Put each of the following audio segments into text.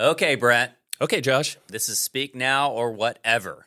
Okay, Brent. Okay, Josh. This is Speak Now or Whatever.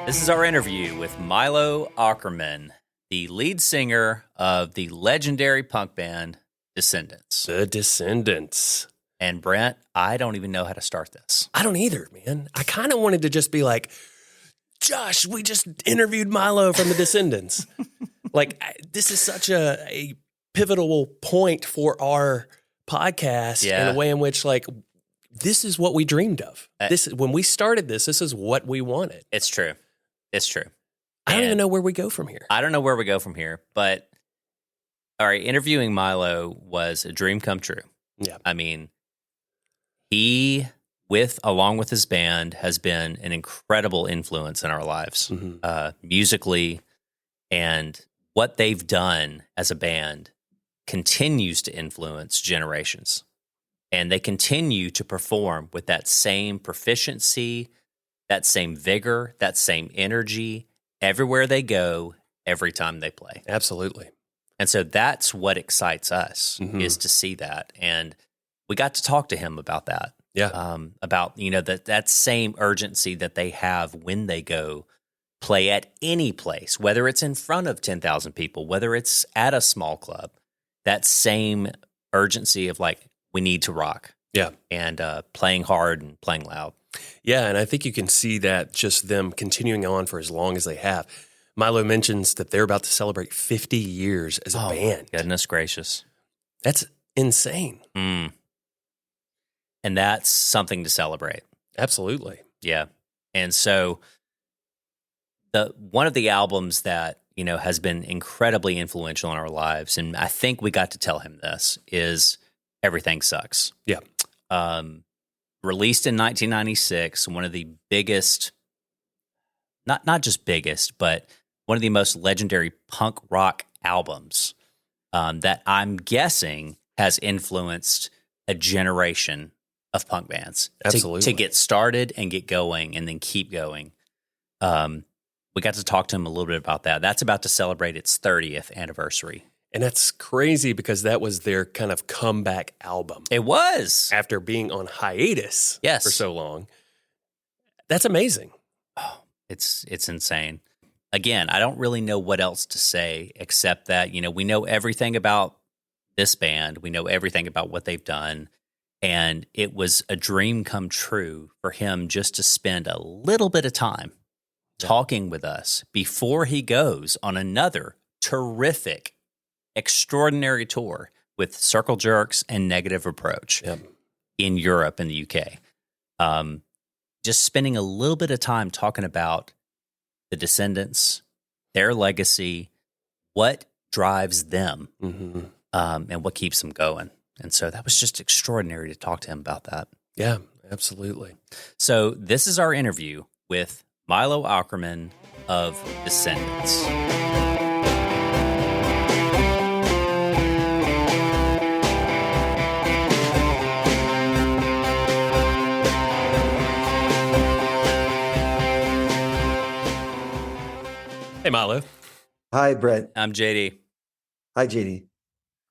This is our interview with Milo Aukerman, the lead singer of the legendary punk band Descendents. The Descendents. And Brent, I don't even know how to start this. I don't either, man. I kind of wanted to just be like, Josh, we just interviewed Milo from the Descendents. This is such a pivotal point for our podcast in a way in which, this is what we dreamed of. When we started this is what we wanted. It's true. It's true. I don't even know where we go from here. I don't know where we go from here, but all right, interviewing Milo was a dream come true. Yeah. I mean, he, along with his band, has been an incredible influence in our lives, musically, and what they've done as a band continues to influence generations. And they continue to perform with that same proficiency, that same vigor, that same energy everywhere they go, every time they play. Absolutely. And so that's what excites us, is to see that. And we got to talk to him about that. Yeah. About, that same urgency that they have when they go play at any place, whether it's in front of 10,000 people, whether it's at a small club, that same urgency of we need to rock. Yeah. And playing hard and playing loud. Yeah, and I think you can see that just them continuing on for as long as they have. Milo mentions that they're about to celebrate 50 years as a band. Goodness gracious. That's insane. And that's something to celebrate. Absolutely. Yeah. And so one of the albums that, has been incredibly influential in our lives, and I think we got to tell him this, is Everything Sucks. Yeah. Released in 1996, one of the biggest, not just biggest, but one of the most legendary punk rock albums that I'm guessing has influenced a generation of punk bands. Absolutely. To get started and get going and then keep going. We got to talk to him a little bit about that. That's about to celebrate its 30th anniversary. And that's crazy because that was their kind of comeback album. It was. After being on hiatus for so long. That's amazing. Oh, it's insane. Again, I don't really know what else to say except that, we know everything about this band. We know everything about what they've done. And it was a dream come true for him just to spend a little bit of time talking with us before he goes on another terrific, extraordinary tour with Circle Jerks and Negative Approach in Europe and the UK. Just spending a little bit of time talking about the Descendents, their legacy, what drives them, and what keeps them going. And so that was just extraordinary to talk to him about that. Yeah, absolutely. So this is our interview with Milo Aukerman of Descendents. Hey, Milo. Hi, Brent. I'm JD. Hi, JD.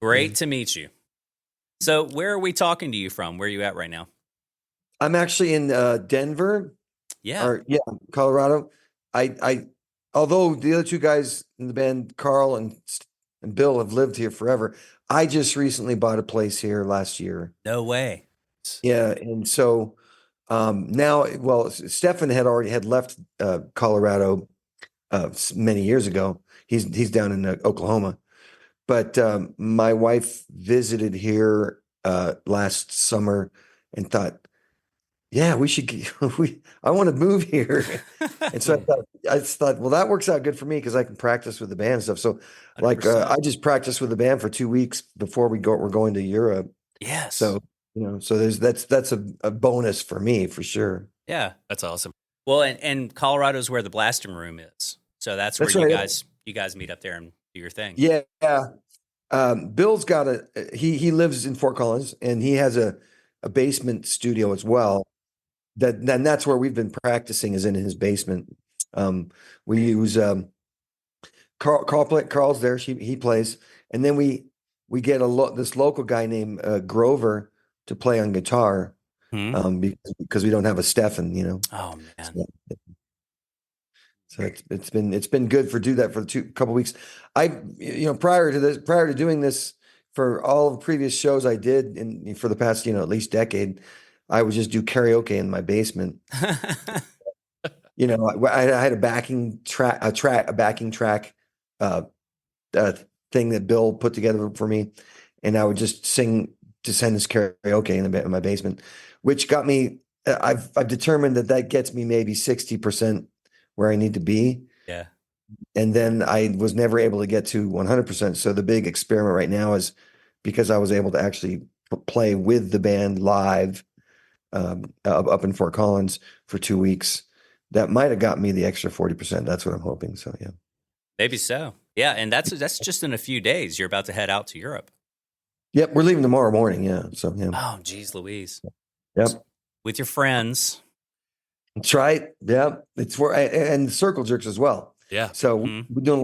Great to meet you. So where are we talking to you from? Where are you at right now? I'm actually in Denver. Yeah. Colorado. I although the other two guys in the band, Carl and Bill, have lived here forever, I just recently bought a place here last year. No way. Yeah, and so now, Stefan had left Colorado many years ago. He's down in Oklahoma, but my wife visited here last summer and thought, yeah, we should. I want to move here, and so I thought, well, that works out good for me because I can practice with the band and stuff. So, I just practiced with the band for 2 weeks before we're going to Europe. Yes. So that's a bonus for me for sure. Yeah, that's awesome. Well, and Colorado's where the Blasting Room is. So that's where That's right. you guys meet up there and do your thing. Yeah. Bill's got he lives in Fort Collins, and he has a basement studio as well. Then that's where we've been practicing, is in his basement. We use Carl's there. He plays, and then we get this local guy named Grover to play on guitar, Hmm. because we don't have a Stefan, you know. Oh man. So, so it's been good for do that for the couple weeks. Prior to doing this, for all of the previous shows I did for the past at least decade, I would just do karaoke in my basement. I had a backing track, uh, uh, thing that Bill put together for me, and I would just sing Descendents karaoke in my basement, which got me. I've determined that gets me maybe 60% where I need to be, Yeah. and then I was never able to get to 100%. So the big experiment right now is, because I was able to actually play with the band live, up in Fort Collins for 2 weeks. That might have got me the extra 40%. That's what I'm hoping. So yeah. Maybe so. Yeah, and that's just in a few days. You're about to head out to Europe. Yep, we're leaving tomorrow morning. Yeah. So yeah. Oh, geez, Louise. Yep. With your friends. That's right. Yep. It's where and Circle Jerks as well. Yeah. So Mhm. we've been doing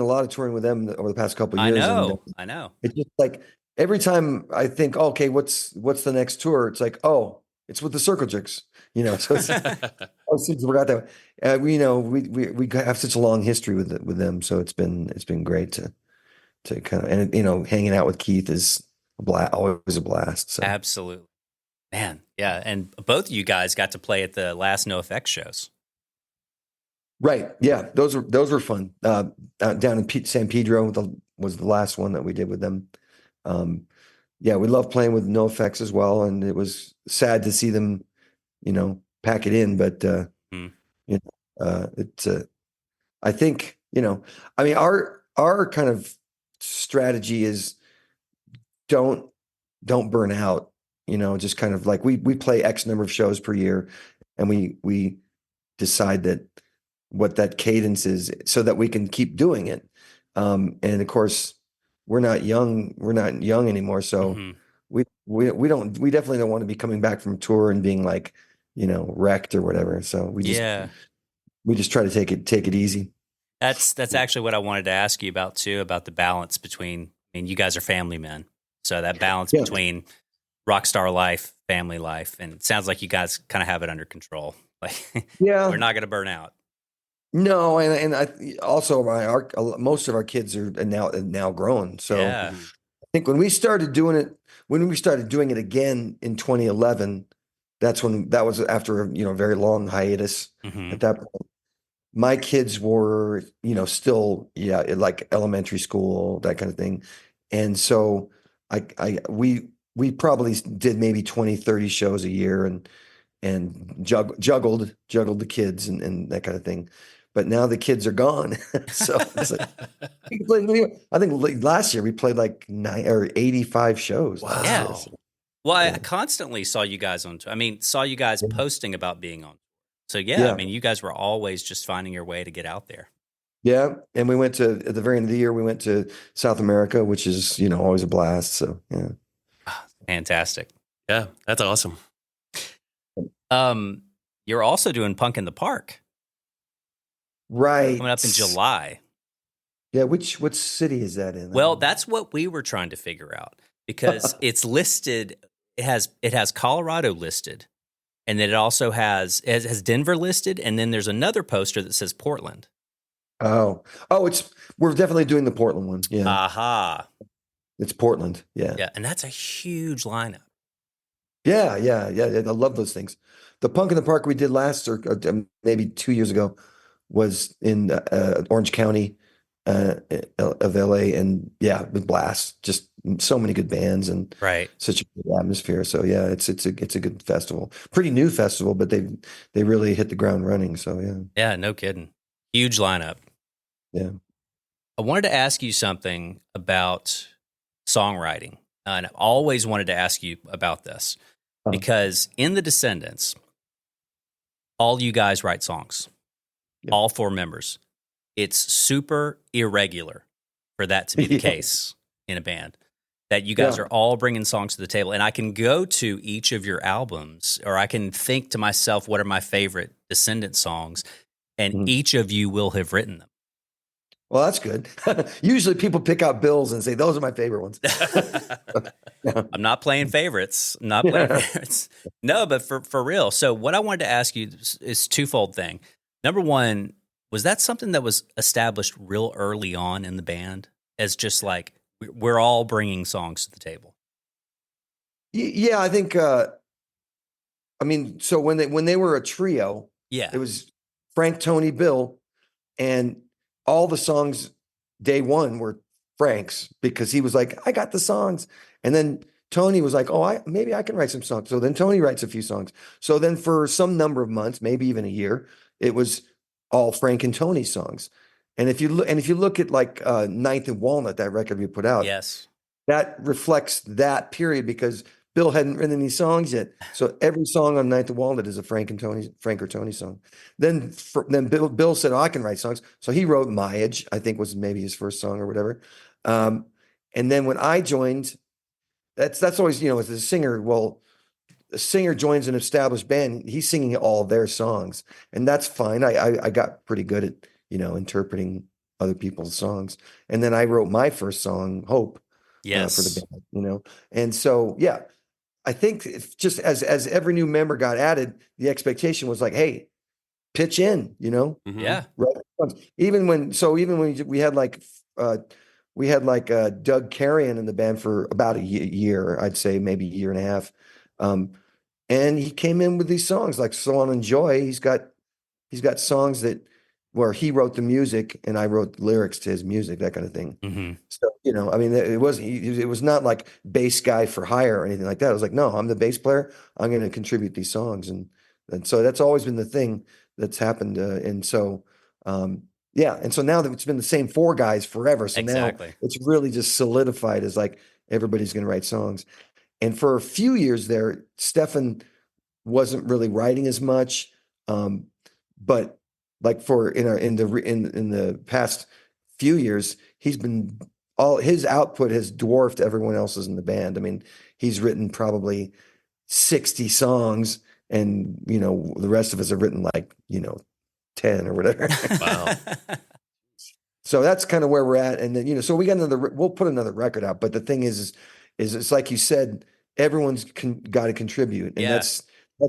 a lot of touring with them over the past couple of I years. know. And I know. it's just like every time I think, okay, what's the next tour? It's like, oh, it's with the Circle Jerks. So it's, oh, since we forgot that. We have such a long history with them, so it's been great to kind of, and hanging out with Keith is always a blast. So Absolutely. Man, yeah. And both of you guys got to play at the last NoFX shows. right, yeah, those were fun. Down in San Pedro was the last one that we did with them. Yeah, we love playing with NoFX as well, and it was sad to see them, pack it in, but Mm. it's I think, I mean, our kind of strategy is don't burn out, just kind of like we play X number of shows per year, and we decide that what that cadence is so that we can keep doing it. And of course, we're not young anymore, so Hmm. we definitely don't want to be coming back from tour and being like, wrecked or whatever. So Yeah. we just try to take it easy. That's actually what I wanted to ask you about too, about the balance between, I mean, you guys are family men. So that balance Yeah. between rock star life, family life, and it sounds like you guys kind of have it under control. Like Yeah. we're not going to burn out. No, and I also most of our kids are now grown. So Yeah. I think when we started doing it again in 2011, that was after a very long hiatus. Hmm. At that point, my kids were still like elementary school, that kind of thing, and so we probably did maybe 20, 30 shows a year, and juggled the kids and that kind of thing. But now the kids are gone. So it's like, I think last year we played like 85 shows. Wow. Last Yeah. year. So, Well, I Yeah. constantly saw you guys saw you guys Yeah. posting about being on. So yeah, I Yeah. mean, you guys were always just finding your way to get out there. Yeah. And we went at the very end of the year, we went to South America, which is, always a blast. So, yeah. Fantastic. Yeah, that's awesome. You're also doing Punk in the Park Right. coming up in July. Yeah. What city is that in? Well, that's what we were trying to figure out because it's listed. It has Colorado listed, and then it also has Denver listed, and then there's another poster that says Portland. Oh, we're definitely doing the Portland one. Yeah. Aha. It's Portland. Yeah. Yeah, and that's a huge lineup. Yeah. I love those things. The Punk in the Park we did last, or maybe 2 years ago, was in Orange County of LA, and yeah, it was blast. Just so many good bands and Right. such a good atmosphere. So yeah, it's a good festival. Pretty new festival, but they really hit the ground running. So yeah. Yeah, no kidding. Huge lineup. Yeah. I wanted to ask you something about songwriting. And I've always wanted to ask you about this because in the Descendants, all you guys write songs. all four members. It's super irregular for that to be the case in a band, that you guys are all bringing songs to the table. And I can go to each of your albums, or I can think to myself, what are my favorite Descendants songs? And each of you will have written them. Well, that's good. Usually people pick out Bill's and say, those are my favorite ones. I'm not playing favorites. I'm not playing favorites. No, but for real. So what I wanted to ask you is twofold thing. Number one, was that something that was established real early on in the band as just like, we're all bringing songs to the table? Yeah, I think, I mean, so when they were a trio, it was Frank, Tony, Bill, and all the songs day one were Frank's, because he was like, I got the songs. And then Tony was like, maybe I can write some songs. So then Tony writes a few songs. So then for some number of months, maybe even a year, it was all Frank and Tony songs. And if you look at like Ninth and Walnut, that record we put out, that reflects that period, because Bill hadn't written any songs yet. So every song on Ninth and Walnut is a Frank or Tony song. Then Bill said, I can write songs. So he wrote My Age, I think was maybe his first song or whatever. And then when I joined, that's always, as a singer, well, a singer joins an established band, he's singing all their songs. And that's fine. I got pretty good at, interpreting other people's songs. And then I wrote my first song, Hope, for the band, And so, I think just as every new member got added, the expectation was like, hey, pitch in, Right. Even when we had Doug Carrion in the band for about a year, I'd say maybe a year and a half. And he came in with these songs like So On and Joy. He's got songs where he wrote the music and I wrote the lyrics to his music, that kind of thing. So, I mean, it was not like bass guy for hire or anything like that. It was like, no, I'm the bass player. I'm going to contribute these songs. And so that's always been the thing that's happened. And so now that it's been the same four guys forever. So now it's really just solidified as like, everybody's going to write songs. And for a few years there, Stefan wasn't really writing as much. But like in the past few years, all his output has dwarfed everyone else's in the band. I mean, he's written probably 60 songs, and the rest of us have written like 10 or whatever. Wow. So that's kind of where we're at. And then so we'll put another record out. But the thing is it's like you said, everyone's got to contribute, and that's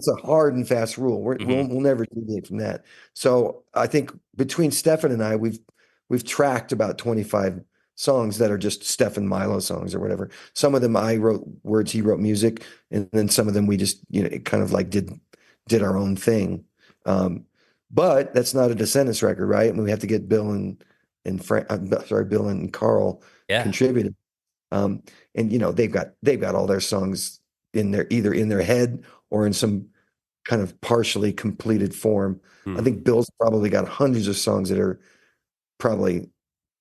a hard and fast rule. We'll never deviate from that. So I think between Stefan and I, we've tracked about 25 songs that are just Stefan Milo songs or whatever. Some of them I wrote words, he wrote music, and then some of them we just kind of like did our own thing. But that's not a Descendants record, right? I mean, we have to get Bill and Bill and Carl contributed. And they've got all their songs either in their head or in some kind of partially completed form. I think Bill's probably got hundreds of songs that are probably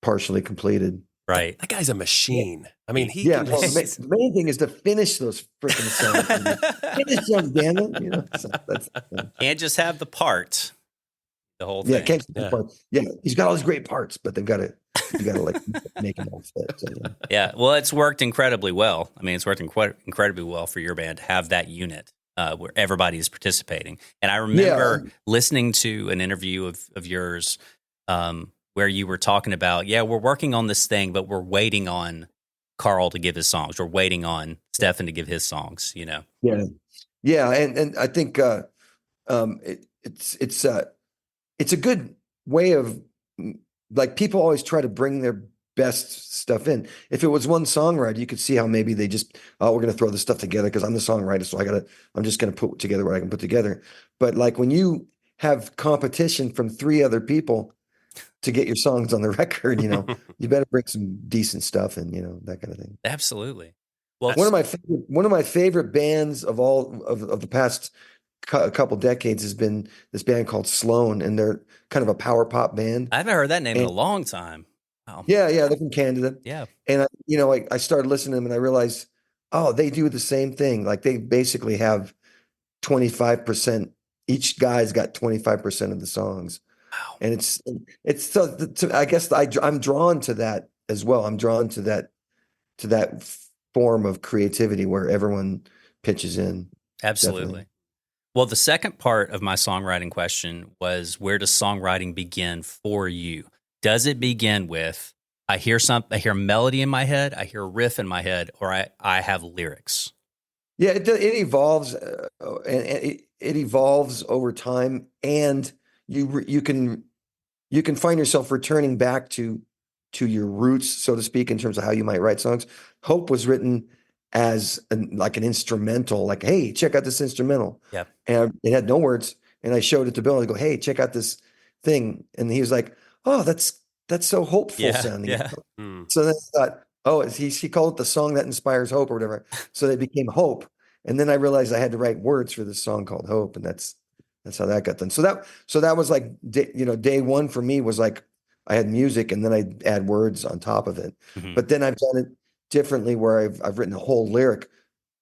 partially completed. Right. That guy's a machine. I mean, the main thing is to finish those freaking songs. Finish them, damn it. Can't just have the part. The whole thing. Yeah, can't the part. Yeah, he's got all these great parts, but you got to like make them all fit. So, yeah, well, it's worked incredibly well. I mean, it's worked incredibly well for your band to have that unit where everybody is participating. And I remember listening to an interview of yours where you were talking about, we're working on this thing, but we're waiting on Carl to give his songs. We're waiting on Stefan to give his songs. Yeah, and I think it's a good way of, like, people always try to bring their best stuff in. If it was one songwriter, you could see how maybe they just, we're going to throw this stuff together because I'm the songwriter, so I'm just going to put together what I can put together. But like when you have competition from 3 other people to get your songs on the record, you better bring some decent stuff and that kind of thing. Absolutely. Well, one of my favorite bands of all of the past a couple decades has been this band called Sloan, and they're kind of a power pop band. I haven't heard that name in a long time. Wow. Yeah, they're from Canada. Yeah, and I started listening to them, and I realized, they do the same thing. Like they basically have 25%. Each guy's got 25% of the songs. And it's so I guess I'm drawn to that as well. I'm drawn to that form of creativity where everyone pitches in. Definitely. Absolutely. Well, the second part of my songwriting question was, where does songwriting begin for you? Does it begin with, I hear melody in my head, I hear a riff in my head, or I have lyrics? Yeah, it evolves, and it evolves over time, and you can find yourself returning back to your roots, so to speak, in terms of how you might write songs. Hope was written as like an instrumental, like, hey, check out this instrumental. Yep. And it had no words. And I showed it to Bill and I go, hey, check out this thing. And he was like, oh, that's so hopeful Yeah. sounding. Yeah. So then I thought, oh, he called it the song that inspires hope or whatever. So they became Hope. And then I realized I had to write words for this song called Hope. And that's how that got done. So that was like, day one for me was like, I had music and then I'd add words on top of it. Mhm. But then I've done it differently where I've written a whole lyric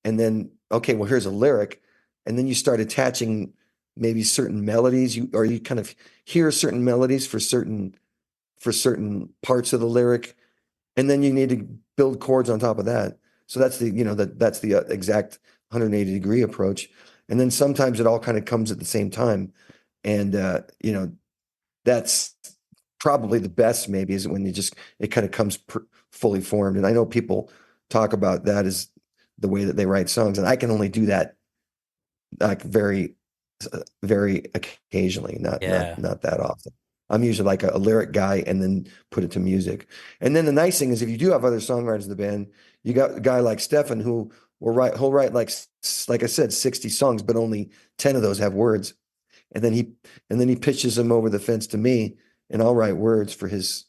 and then, okay, well, here's a lyric. And then you start attaching maybe certain melodies, you kind of hear certain melodies for certain parts of the lyric. And then you need to build chords on top of that. So that's that's the exact 180-degree approach. And then sometimes it all kind of comes at the same time. And that's probably the best, maybe, is when it kind of comes fully formed. And I know people talk about that as the way that they write songs, and I can only do that like very, very occasionally, Yeah. not that often. I'm usually like a lyric guy and then put it to music. And then the nice thing is if you do have other songwriters in the band, you got a guy like Stefan he'll write like I said, 60 songs, but only 10 of those have words. And then he pitches them over the fence to me, and I'll write words for his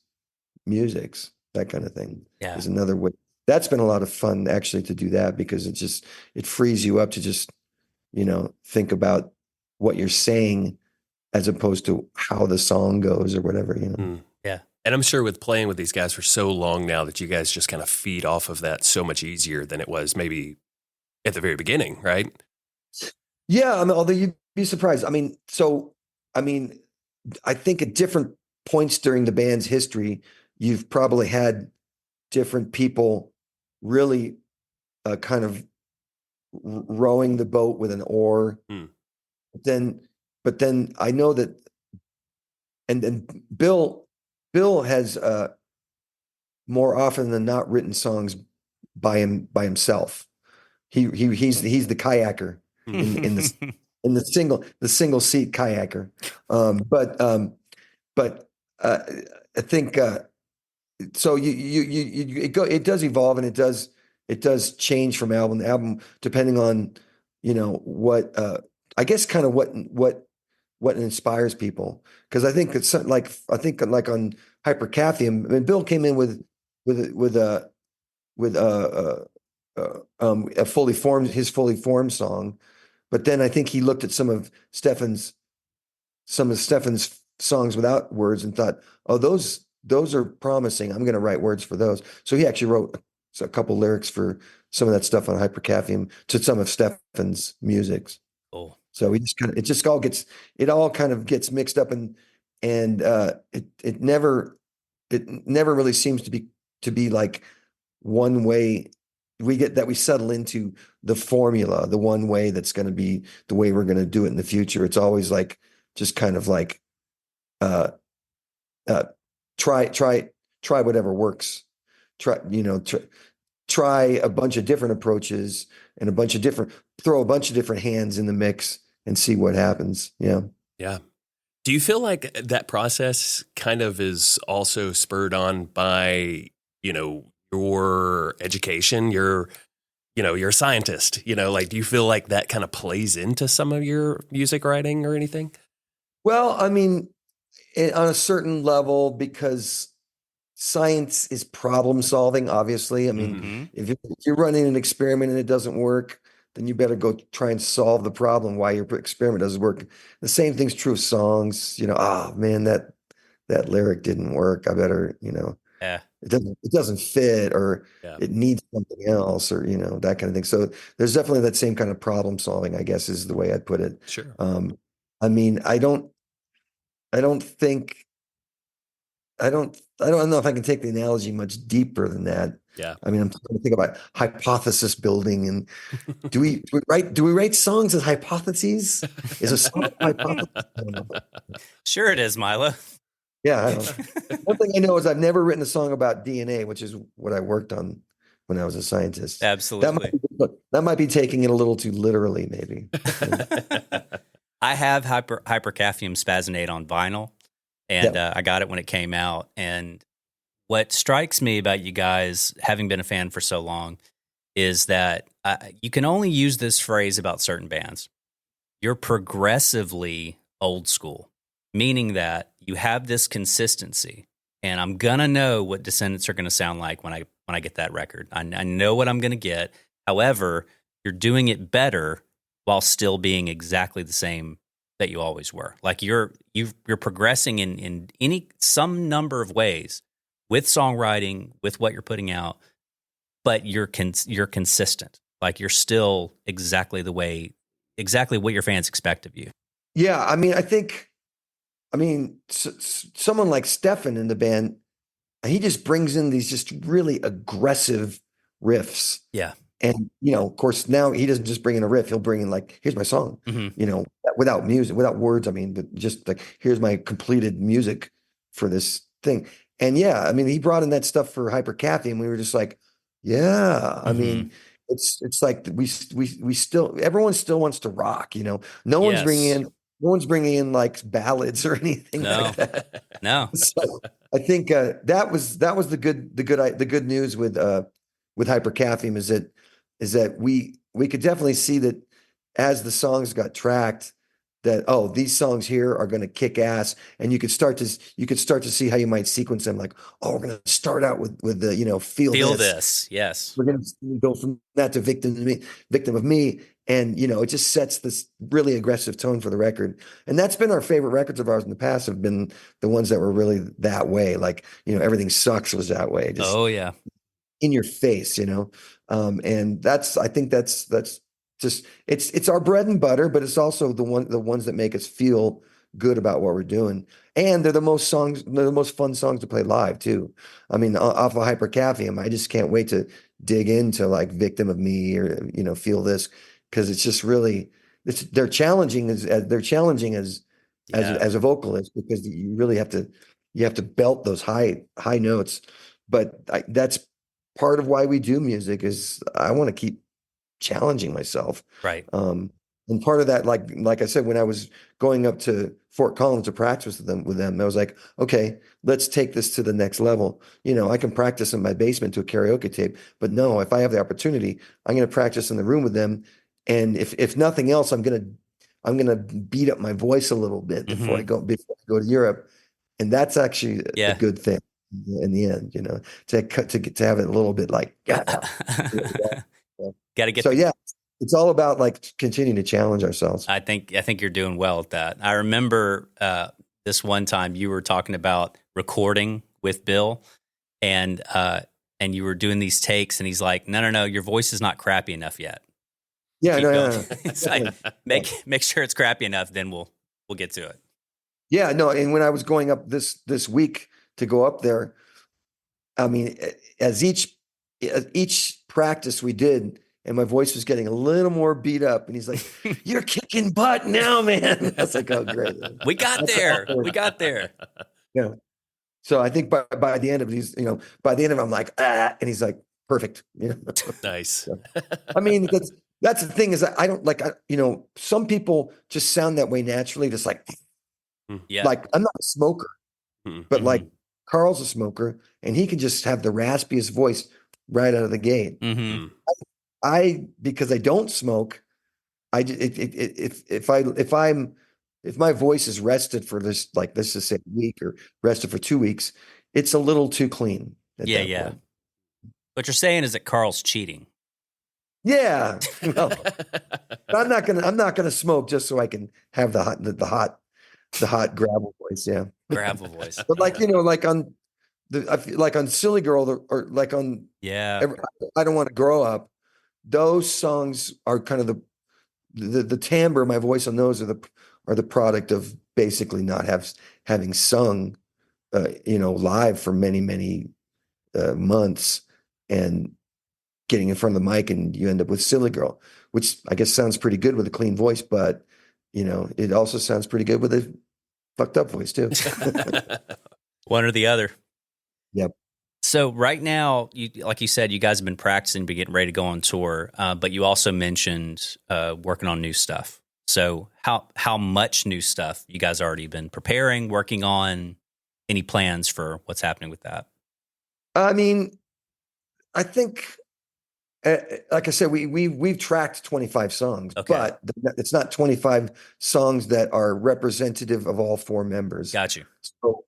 musics. That kind of thing Yeah. is another way. That's been a lot of fun actually to do that, because it frees you up to just, think about what you're saying as opposed to how the song goes or whatever. Yeah. And I'm sure with playing with these guys for so long now that you guys just kind of feed off of that so much easier than it was maybe at the very beginning, right? Yeah, I mean, although you'd be surprised. I think at different points during the band's history, you've probably had different people really kind of rowing the boat with an oar. Hmm. But then I know that, and Bill has more often than not written songs by himself. He's the kayaker in the single seat kayaker. But I think so. It does evolve, and it does change from album to album depending on what I guess kind of what inspires people. Because I think it's like on Hypercathium. I mean, Bill came in with a his fully formed song, but then I think he looked at some of Stefan's songs without words and thought, oh, those are promising. I'm going to write words for those. So he actually wrote a couple lyrics for some of that stuff on Hypercathium to some of Stefan's musics. Cool. So it all kind of gets mixed up, and it never really seems to be like one way. We settle into the formula, the one way that's going to be the way we're going to do it in the future. It's always like just kind of like try whatever works. Try a bunch of different approaches and throw a bunch of different hands in the mix and see what happens. Yeah. Yeah. Do you feel like that process kind of is also spurred on by, your education? You're a scientist, like, do you feel like that kind of plays into some of your music writing or anything? Well, I mean, on a certain level, because science is problem solving, obviously. I mean, Mhm. if you're running an experiment and it doesn't work, then you better go try and solve the problem why your experiment doesn't work. The same thing's true of songs. Oh man, that lyric didn't work. I better, Yeah. it doesn't fit, or Yeah. it needs something else, or that kind of thing. So there's definitely that same kind of problem solving, I guess, is the way I'd put it. Sure. I mean, I don't. I don't think I don't know if I can take the analogy much deeper than that. Yeah. I mean, I'm trying to think about hypothesis building, and do we write songs as hypotheses? Is a song a hypothesis? I don't know. Sure it is, Milo. Yeah, I don't know. One thing I know is I've never written a song about DNA, which is what I worked on when I was a scientist. Absolutely. That might be taking it a little too literally, maybe. I have hypercapnium spasmate on vinyl, and I got it when it came out. And what strikes me about you guys, having been a fan for so long, is that you can only use this phrase about certain bands. You're progressively old school, meaning that you have this consistency. And I'm gonna know what Descendents are gonna sound like when I get that record. I know what I'm gonna get. However, you're doing it better while still being exactly the same that you always were. Like you're progressing in some number of ways with songwriting, with what you're putting out, but you're consistent. Like you're still exactly what your fans expect of you. Yeah, I mean, someone like Stefan in the band, he just brings in these just really aggressive riffs. Yeah. And, of course, now he doesn't just bring in a riff. He'll bring in like, here's my song, Mm-hmm. Without music, without words. I mean, but just like, here's my completed music for this thing. And yeah, I mean, he brought in that stuff for Hypercathy, and we were just like, yeah, I mean, it's like we still, everyone still wants to rock, No one's bringing in like ballads or anything like that. No. So I think that was the good news with Hypercathium is that we could definitely see that as the songs got tracked, that these songs here are going to kick ass, and you could start to see how you might sequence them. Like, we're going to start out with the feel this. Yes, we're going to go from that to victim of me, and it just sets this really aggressive tone for the record. And that's been our favorite records of ours in the past, have been the ones that were really that way. Like, Everything Sucks was that way. Just in your face, and I think that's just it's our bread and butter, but it's also the ones that make us feel good about what we're doing. And they're the most fun songs to play live too. I mean, off of Hypercapnium, I just can't wait to dig into like Victim of Me or Feel This, because it's just really they're challenging as a vocalist, because you really have to belt those high notes. But that's part of why we do music, is I want to keep challenging myself. Right. And part of that, like I said, when I was going up to Fort Collins to practice with them, I was like, okay, let's take this to the next level. I can practice in my basement to a karaoke tape, but no, if I have the opportunity, I'm going to practice in the room with them. And if nothing else, I'm gonna beat up my voice a little bit before I go to Europe, and that's actually a good thing in the end. To have it a little bit like Got to get. So it's all about like continuing to challenge ourselves. I think you're doing well at that. I remember this one time you were talking about recording with Bill, and you were doing these takes, and he's like, no, your voice is not crappy enough yet. Yeah, no. It's like, make sure it's crappy enough, then we'll get to it. Yeah, no. And when I was going up this week to go up there, I mean, as each practice we did, and my voice was getting a little more beat up, and he's like, "You're kicking butt now, man." I was like, "Oh, great, we got there." Yeah. So I think by the end of these, by the end of it, I'm like, and he's like, "Perfect." Nice. So, I mean, that's the thing, is I don't like, some people just sound that way naturally, just like, like I'm not a smoker, but like Carl's a smoker, and he can just have the raspiest voice right out of the gate. Mm-hmm. Because I don't smoke, if my voice is rested for this, like let's just say a week, or rested for 2 weeks, it's a little too clean. Yeah. What you're saying is that Carl's cheating. Yeah. Well, I'm not gonna smoke just so I can have the hot gravel voice. Yeah. Gravel voice. But like, like on Silly Girl, or like on I Don't Want to Grow Up, those songs are kind of the timbre of my voice on those are the product of basically not having sung, live for many, many months, and getting in front of the mic, and you end up with Silly Girl, which I guess sounds pretty good with a clean voice, but it also sounds pretty good with a fucked up voice too. One or the other. Yep. So right now, like you said, you guys have been practicing, be getting ready to go on tour, but you also mentioned working on new stuff. So how much new stuff you guys already been preparing, working on? Any plans for what's happening with that? I mean, I think, like I said, we've tracked 25 songs, Okay. but it's not 25 songs that are representative of all four members. Got you. So,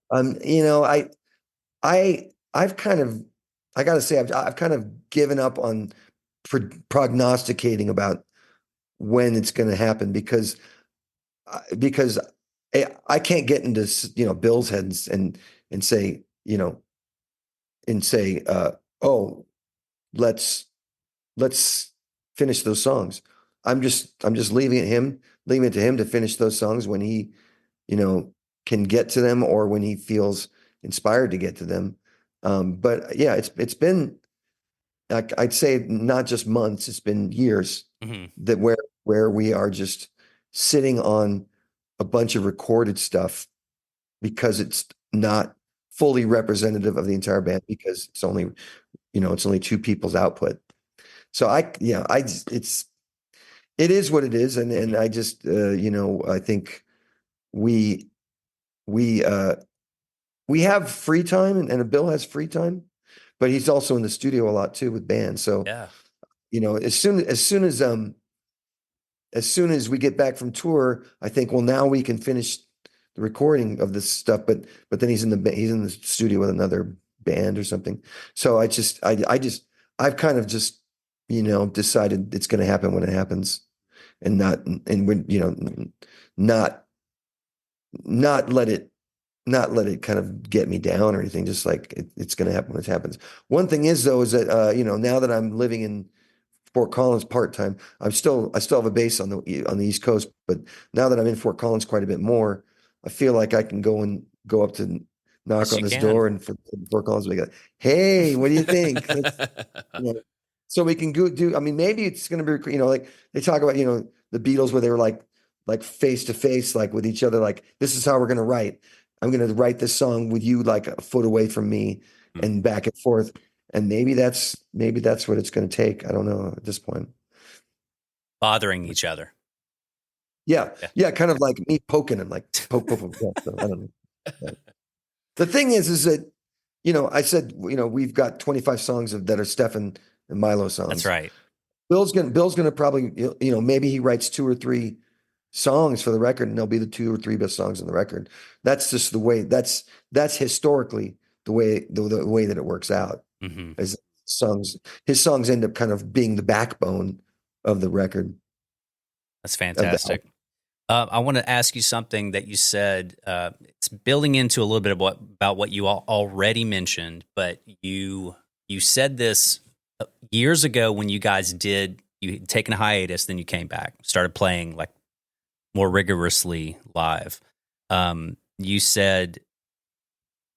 I've kind of, I got to say, I've kind of given up on prognosticating about when it's going to happen, because I can't get into Bill's head and say oh, let's finish those songs. I'm just leaving it to him to finish those songs when he can get to them, or when he feels inspired to get to them. But yeah, it's been, I'd say, not just months, it's been years that where we are just sitting on a bunch of recorded stuff, because it's not fully representative of the entire band, because it's only two people's output. So it is what it is. And I just, I think we have free time, and Bill has free time, but he's also in the studio a lot too with bands. So, yeah, as soon as we get back from tour, I think, well, now we can finish the recording of this stuff, but then he's in the studio with another band or something. So I've kind of just, decided it's going to happen when it happens, and not let it kind of get me down or anything. Just like it's going to happen when it happens. One thing is, though, is that, now that I'm living in Fort Collins part-time, I still have a base on the East Coast, but now that I'm in Fort Collins quite a bit more, I feel like I can go up to knock on this door, and for Fort Collins, we go, hey, what do you think? So we can go do. I mean, maybe it's going to be, like they talk about, the Beatles, where they were like face to face, like with each other, like, this is how we're going to write. I'm going to write this song with you like a foot away from me, and back and forth. And maybe that's what it's going to take. I don't know at this point. Bothering each other. Yeah. Kind of like me poking him, like poke. So I don't know. Yeah. The thing is that, I said, we've got 25 songs that are Stefan and Milo songs. That's right. Bill's gonna probably, maybe he writes 2 or 3 songs for the record, and they'll be the 2 or 3 best songs on the record. That's just the way. That's historically the way that it works out. As his songs end up kind of being the backbone of the record. That's fantastic. I want to ask you something that you said. It's building into a little bit about what you all already mentioned, but you said this years ago when you guys you had taken a hiatus, then you came back, started playing like more rigorously live. You said,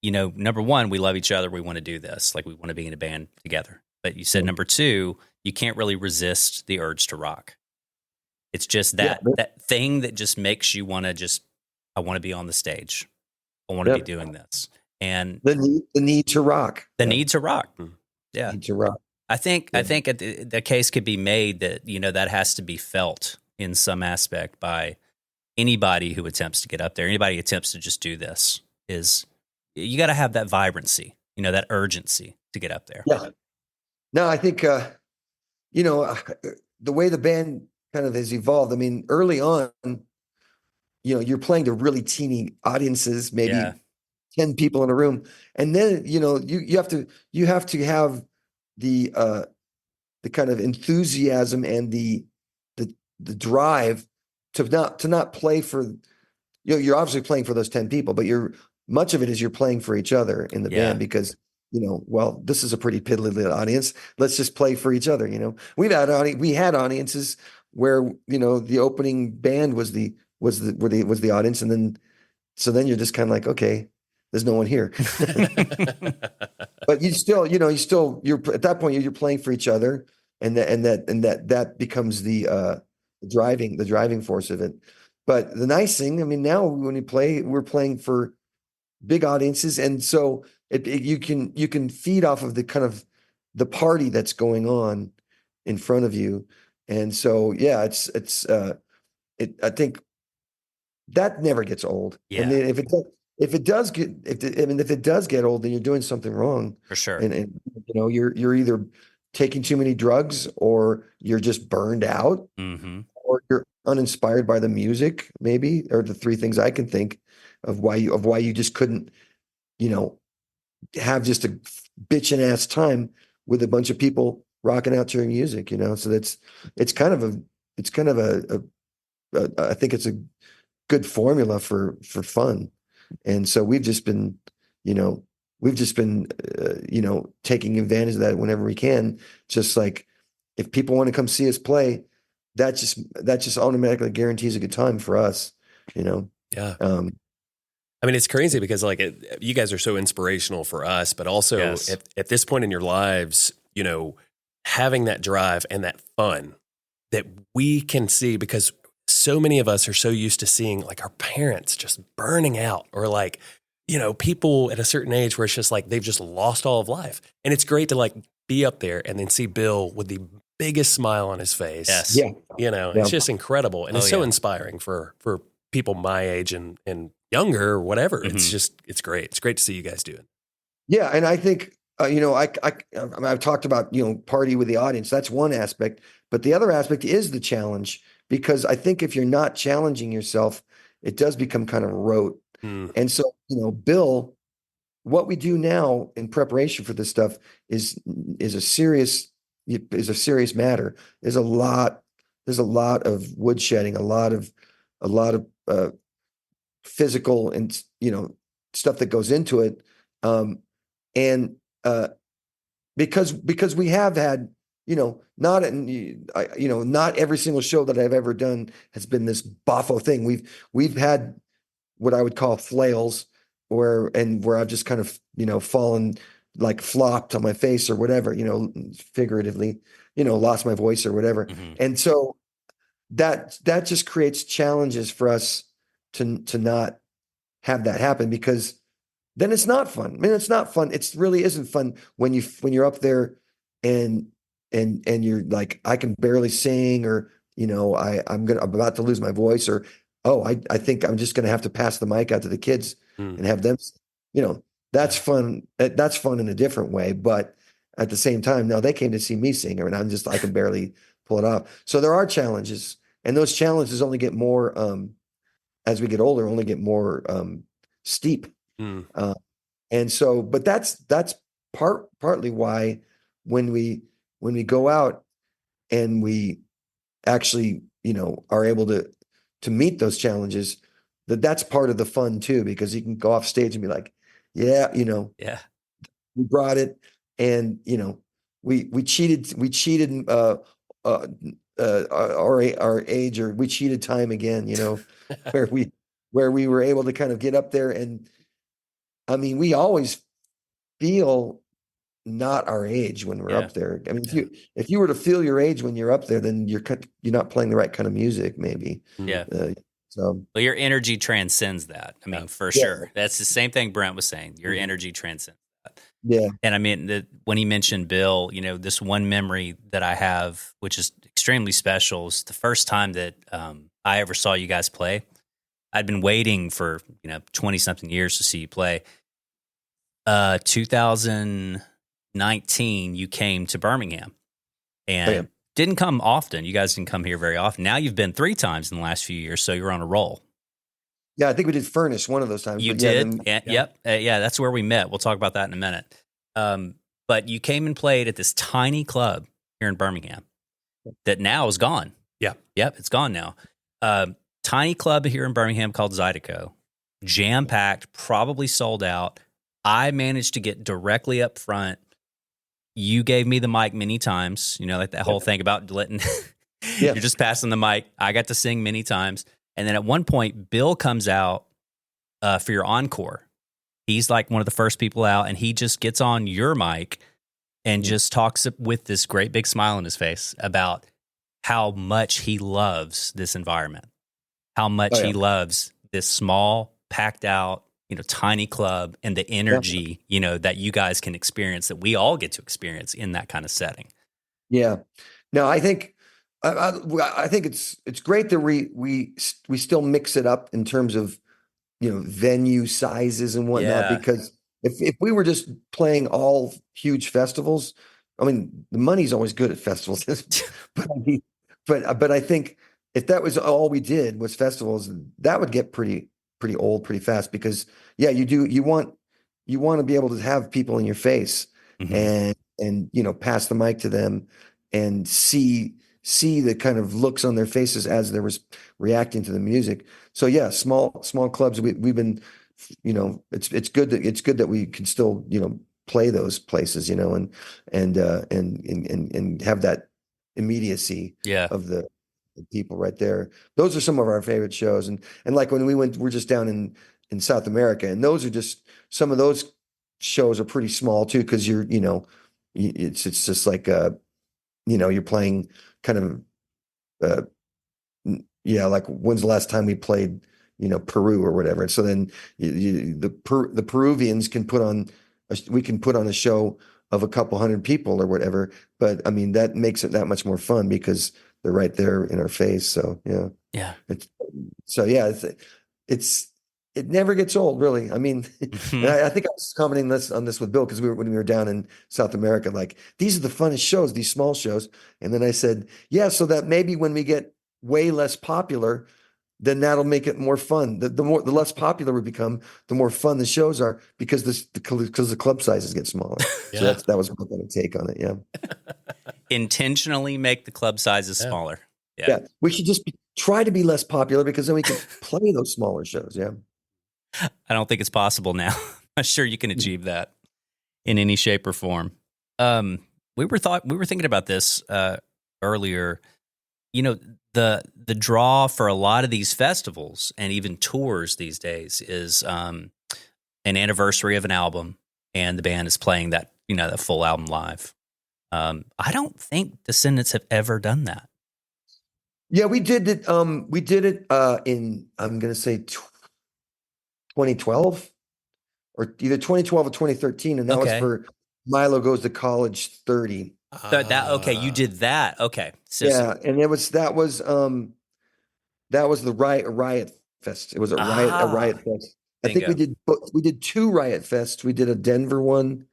number one, we love each other. We want to do this. Like, we want to be in a band together. But you said, number two, you can't really resist the urge to rock. It's just that thing that just makes you want to I want to be on the stage. I want to be doing this. And the need to rock. The need to rock. Yeah. Need to rock. I think the case could be made that, that has to be felt in some aspect by anybody who attempts to get up there. Anybody who attempts to just do this is, you got to have that vibrancy, that urgency to get up there. Yeah. No, I think, the way the band kind of has evolved. I mean, early on, you're playing to really teeny audiences, maybe 10 people in a room. And then, you have to have the kind of enthusiasm and the drive to not play for, you're obviously playing for those 10 people, but much of it is you're playing for each other in the band, because well, this is a pretty piddly little audience. Let's just play for each other. We had audiences where, the opening band was the audience, and then So then you're just kind of like, okay, there's no one here. But you're at that point you're playing for each other, and that becomes the driving force of it. But the nice thing, I mean, now when we play, we're playing for big audiences, and so you can feed off of the kind of the party that's going on in front of you. And so yeah, I think that never gets old. Yeah. And then if it does get old, then you're doing something wrong. For sure. And you're either taking too many drugs, or you're just burned out, Mm-hmm. or you're uninspired by the music, maybe, or the three things I can think of why you just couldn't, have just a bitchin' ass time with a bunch of people rocking out to your music, So it's kind of I think it's a good formula for fun. And so we've just been taking advantage of that whenever we can. Just like, if people want to come see us play, that just automatically guarantees a good time for us, Yeah. I mean, it's crazy because you guys are so inspirational for us, but also Yes. at this point in your lives, having that drive and that fun that we can see, because so many of us are so used to seeing like our parents just burning out, or people at a certain age where it's just like they've just lost all of life. And it's great to like be up there and then see Bill with the biggest smile on his face. Yes. Yeah. It's just incredible. And it's so inspiring for people my age and younger or whatever. Mm-hmm. It's great. It's great to see you guys do it. Yeah. And I think, I've talked about, party with the audience. That's one aspect, but the other aspect is the challenge, because I think if you're not challenging yourself, it does become kind of rote. And so, Bill, what we do now in preparation for this stuff is a serious matter. There's a lot of woodshedding, a lot of physical and stuff that goes into it. And because we have had, not every single show that I've ever done has been this boffo thing. We've had what I would call flails, where I've just kind of, fallen, like flopped on my face or whatever, figuratively, lost my voice or whatever. Mm-hmm. And so that just creates challenges for us to not have that happen, because then it's not fun. I mean, it's not fun. It really isn't fun when you're up there and you're like, I can barely sing, or I'm about to lose my voice, or I think I'm just going to have to pass the mic out to the kids and have them, that's fun. That's fun in a different way. But at the same time, no, they came to see me sing, and I can barely pull it off. So there are challenges, and those challenges only get more, as we get older, only get more steep. And so, but that's partly why when we go out and we actually, are able to meet those challenges, that's part of the fun too, because you can go off stage and be like, yeah, we brought it, and we cheated our age, or we cheated time again, where we were able to kind of get up there. And I mean, we always feel not our age when we're up there. I mean, if you were to feel your age when you're up there, then you're not playing the right kind of music, maybe. Yeah. So, well, your energy transcends that. I mean, for sure. That's the same thing Brent was saying. Your energy transcends that. Yeah. And I mean, when he mentioned Bill, this one memory that I have, which is extremely special, is the first time that I ever saw you guys play. I'd been waiting for 20-something years to see you play. 2019, you came to Birmingham, and didn't come often. You guys didn't come here very often. Now you've been 3 times in the last few years, so you're on a roll. Yeah, I think we did Furnace one of those times. You did? Yep. That's where we met. We'll talk about that in a minute. But you came and played at this tiny club here in Birmingham that now is gone. Yeah. Yep, it's gone now. Tiny club here in Birmingham called Zydeco. Jam-packed, probably sold out. I managed to get directly up front. You gave me the mic many times, like that whole thing about letting you're just passing the mic. I got to sing many times. And then at one point, Bill comes out for your encore. He's like one of the first people out, and he just gets on your mic and just talks with this great big smile on his face about how much he loves this environment, how much he loves this small, packed out, tiny club, and the energy, that you guys can experience, that we all get to experience in that kind of setting. Yeah. No, I think I think it's great that we still mix it up in terms of venue sizes and whatnot, because if we were just playing all huge festivals, I mean, the money's always good at festivals, but I think if that was all we did was festivals, that would get pretty old pretty fast, because you want to be able to have people in your face and pass the mic to them and see the kind of looks on their faces as they're reacting to the music. So small clubs, we've been, it's good that we can still, play those places, and have that immediacy of the people right there. Those are some of our favorite shows. And like when we're just down in South America, and those are just, some of those shows are pretty small too, because it's just like, you're playing kind of, like when's the last time we played, Peru or whatever. And so then the Peruvians can we can put on a show of a couple hundred people or whatever. But I mean, that makes it that much more fun because they're right there in our face. So yeah. It never gets old, really. I mean, and I think I was commenting on this with Bill, because when we were down in South America, like, these are the funnest shows, these small shows. And then I said, so that maybe when we get way less popular, then that'll make it more fun. The less popular we become, the more fun the shows are, because the club sizes get smaller. So that was my kind of take on it. Yeah. Intentionally make the club sizes smaller. Yeah. We should just try to be less popular, because then we can play those smaller shows. Yeah. I don't think it's possible now. I'm sure you can achieve that in any shape or form. We were thinking about this earlier. The draw for a lot of these festivals and even tours these days is an anniversary of an album, and the band is playing that that full album live. I don't think Descendents have ever done that. Yeah, we did it. We did it in, I'm going to say 2012, or either 2012 or 2013, and that was for Milo Goes to College 30. You did that. Okay. And that was the Riot Fest. It was a Riot Fest. I think we did two Riot Fests. We did a Denver one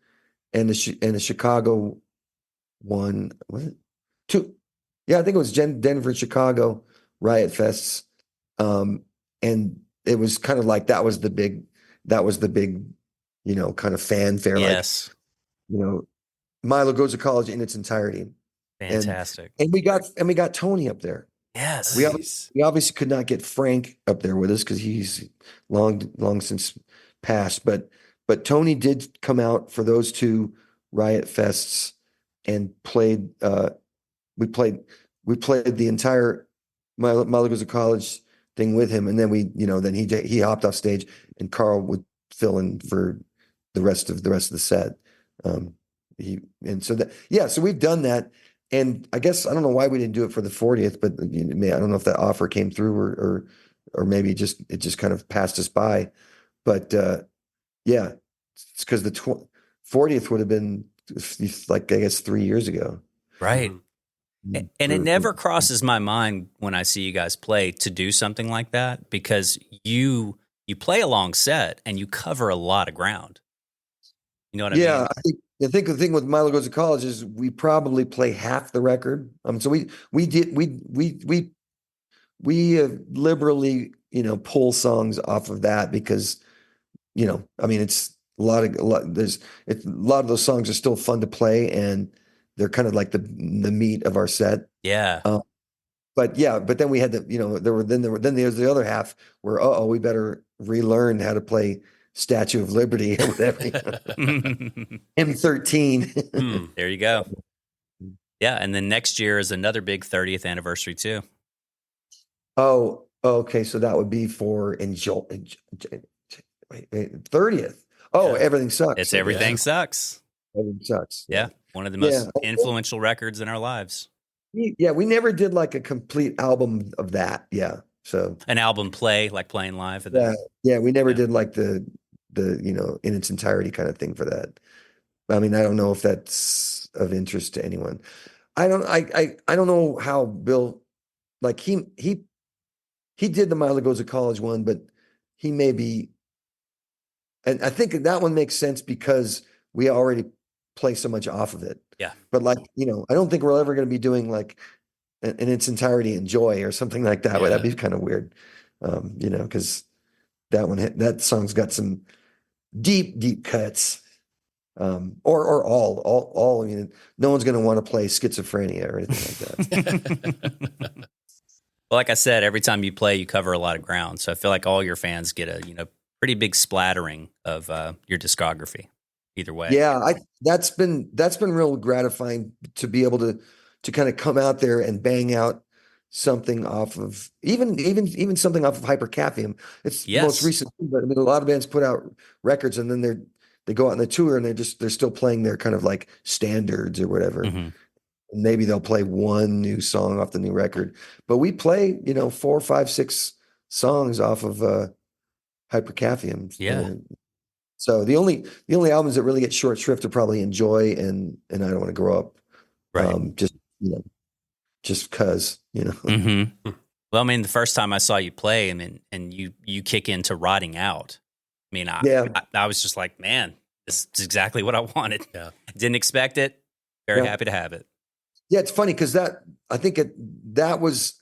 and a Chicago one. Was it two? Yeah, I think it was Denver and Chicago Riot Fests. And it was kind of like that was the big, kind of fanfare. Yes. Like, Milo Goes to College in its entirety. Fantastic. And we got Tony up there. Yes. We obviously could not get Frank up there with us, because he's long since passed. But Tony did come out for those two Riot Fests and played. We played the entire Milo Goes to College thing with him, and then then he hopped off stage, and Carl would fill in for the rest of the set. So we've done that, and I guess I don't know why we didn't do it for the 40th, but I don't know if that offer came through or maybe it just kind of passed us by. But it's because the 40th would have been like, I guess, 3 years ago. Right. And it never crosses my mind when I see you guys play to do something like that, because you play a long set and you cover a lot of ground. You know what I mean? Yeah, I think the thing with Milo Goes to College is we probably play half the record. So we liberally pull songs off of that, because it's a lot of those songs are still fun to play, and they're kind of like the meat of our set. Yeah. But then we had there's the other half where we better relearn how to play Statue of Liberty or whatever. M13. There you go. Yeah, and then next year is another big 30th anniversary too. Oh, okay. So that would be for wait, 30th. Oh, Yeah. Everything Sucks. It's Everything Sucks. Everything Sucks. Yeah. One of the Yeah. most influential records in our lives. We never did like a complete album of that. Yeah. So An album play, like playing live at yeah, that. yeah, we never Yeah. did like the in its entirety kind of thing for that. I mean, I don't know if that's of interest to anyone. I don't know how Bill, like he did the Milo Goes to College one, but he may be, and I think that one makes sense because we already play so much off of it. Yeah. But like, I don't think we're ever going to be doing like in its entirety Enjoy or something like that. Yeah. That'd be kind of weird. Because that song's got some deep cuts. Or all. I mean, no one's going to want to play Schizophrenia or anything like that. Well, like I said, every time you play, you cover a lot of ground. So I feel like all your fans get a pretty big splattering of your discography. Either way, Yeah, that's been real gratifying to be able to kind of come out there and bang out something off of even something off of Hypercaphium. It's the most recent, but I mean, a lot of bands put out records and then they go out on the tour and they're still playing their kind of like standards or whatever. Mm-hmm. Maybe they'll play one new song off the new record, but we play 4, 5, 6 songs off of Hypercaphium. Yeah. So the only albums that really get short shrift are probably Enjoy and I Don't Want to Grow Up. Right. Just cause. Mm-hmm. Well, I mean, the first time I saw you play, and you kick into Rotting Out. I mean, I was just like, man, this is exactly what I wanted. Yeah. Didn't expect it. Very happy to have it. Yeah, it's funny because I think that was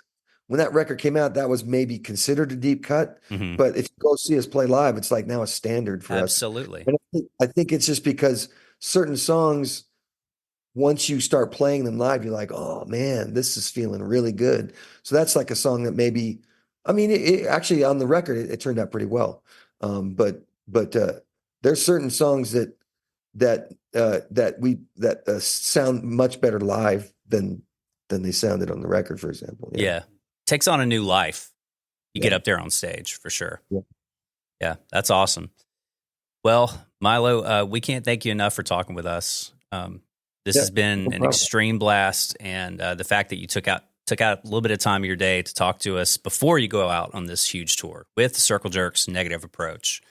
when that record came out, that was maybe considered a deep cut. Mm-hmm. But if you go see us play live, it's like now a standard for us. Absolutely. And I think it's just because certain songs, once you start playing them live, you're like, oh man, this is feeling really good. So that's like a song that maybe, I mean, it actually on the record, it turned out pretty well. But there's certain songs that sound much better live than they sounded on the record, for example. Yeah. Takes on a new life. You get up there on stage for sure. Yeah, that's awesome. Well, Milo, we can't thank you enough for talking with us. This has been an extreme blast, and the fact that you took out a little bit of time of your day to talk to us before you go out on this huge tour with Circle Jerk's Negative Approach.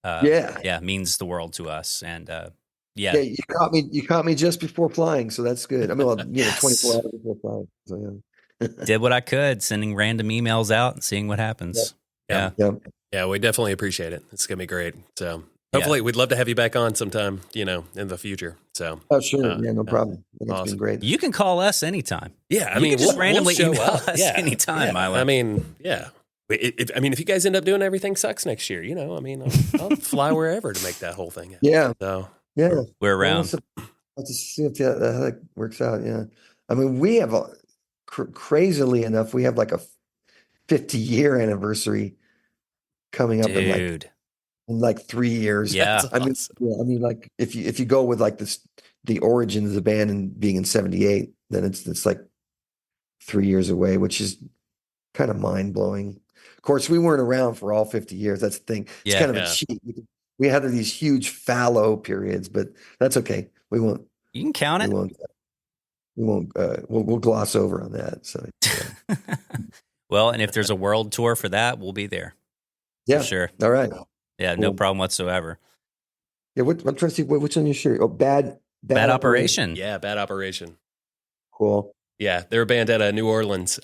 Means the world to us. And you caught me just before flying, so that's good. I mean, 24 hours before flying. So yeah. Did what I could, sending random emails out and seeing what happens. Yeah, we definitely appreciate it. It's gonna be great. So hopefully, we'd love to have you back on sometime, in the future. So sure, no problem. It's been great. You can call us anytime. Yeah, I mean, just randomly email us anytime, Milo. I mean, if you guys end up doing Everything Sucks next year, I'll fly wherever to make that whole thing. Yeah. So we're around. I'll just see how that works out. Yeah. I mean, we have crazily enough, we have like a 50-year anniversary coming up in like 3 years. Yeah. I mean, like if you go with like the origin of the band and being in 78, then it's like 3 years away, which is kind of mind blowing. Of course, we weren't around for all 50 years. That's the thing. It's kind of a cheat. We had these huge fallow periods, but that's okay. We won't. You can count it. We'll gloss over on that. So, well, and if there's a world tour for that, we'll be there. Yeah, for sure. All right. Yeah, cool. No problem whatsoever. Yeah, I'm trying to see what's on your shirt. Oh, bad operation. Yeah, Bad Operation. Cool. Yeah, they're a band out of New Orleans.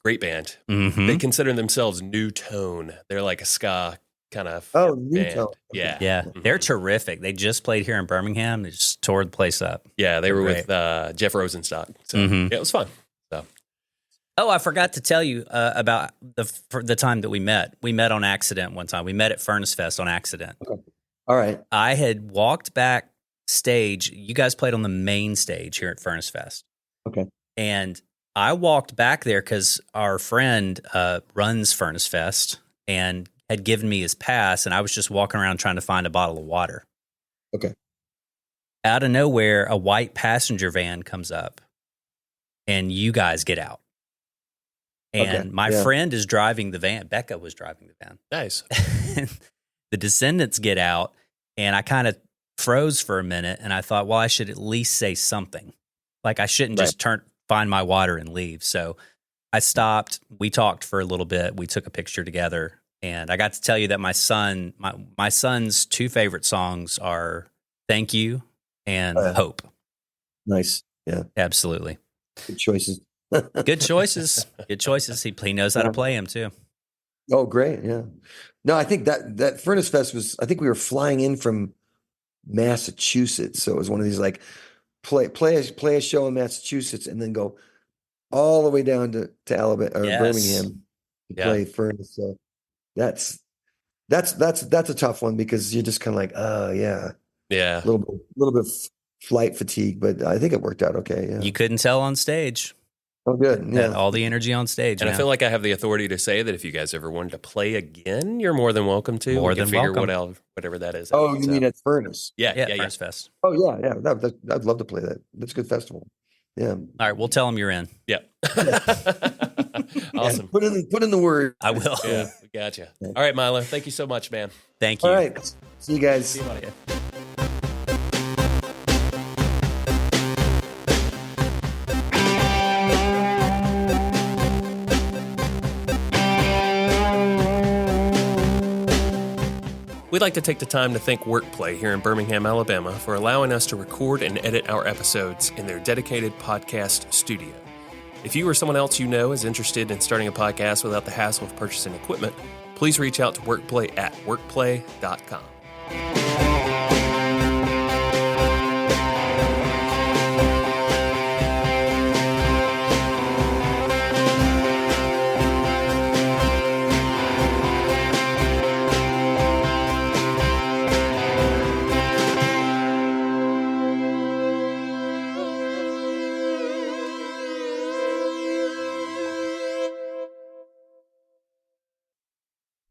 Great band. Mm-hmm. They consider themselves New Tone. They're like a ska kind of New Tone. Yeah. Mm-hmm. They're terrific. They just played here in Birmingham. They just tore the place up. Yeah, they were with Jeff Rosenstock. So it was fun. So. Oh, I forgot to tell you about the time that we met. We met on accident one time. We met at Furnace Fest on accident. Okay. All right. I had walked backstage. You guys played on the main stage here at Furnace Fest. Okay. And I walked back there because our friend runs Furnace Fest and had given me his pass, and I was just walking around trying to find a bottle of water. Okay. Out of nowhere, a white passenger van comes up, and you guys get out. And my friend is driving the van. Becca was driving the van. Nice. the Descendents get out, and I kind of froze for a minute, and I thought, well, I should at least say something. Like I shouldn't just find my water and leave. So I stopped. We talked for a little bit. We took a picture together, and I got to tell you that my son's two favorite songs are "Thank You" and "Hope." Nice, yeah, absolutely. Good choices. Good choices. Good choices. He knows how to play them too. Oh, great. Yeah. No, I think that Furnace Fest was, I think we were flying in from Massachusetts. So it was one of these like play a show in Massachusetts and then go all the way down to Alabama or Birmingham to play Furnace. So that's a tough one because you're just kind of like, oh yeah. Yeah. A little bit flight fatigue, but I think it worked out okay. Yeah. You couldn't tell on stage. Oh, good. Yeah. All the energy on stage. And I feel like I have the authority to say that if you guys ever wanted to play again, you're more than welcome to. More than welcome. Whatever that is. Oh, you mean at Furnace? Yeah. Furnace Fest. Oh, yeah. I'd love to play that. That's a good festival. Yeah. All right. We'll tell them you're in. Yeah. Awesome. Yeah, put in the word. I will. Yeah. We gotcha. All right, Milo. Thank you so much, man. Thank you. All right. See you guys. See you, buddy. We'd like to take the time to thank Workplay here in Birmingham, Alabama, for allowing us to record and edit our episodes in their dedicated podcast studio. If you or someone else you know is interested in starting a podcast without the hassle of purchasing equipment, please reach out to Workplay at workplay.com.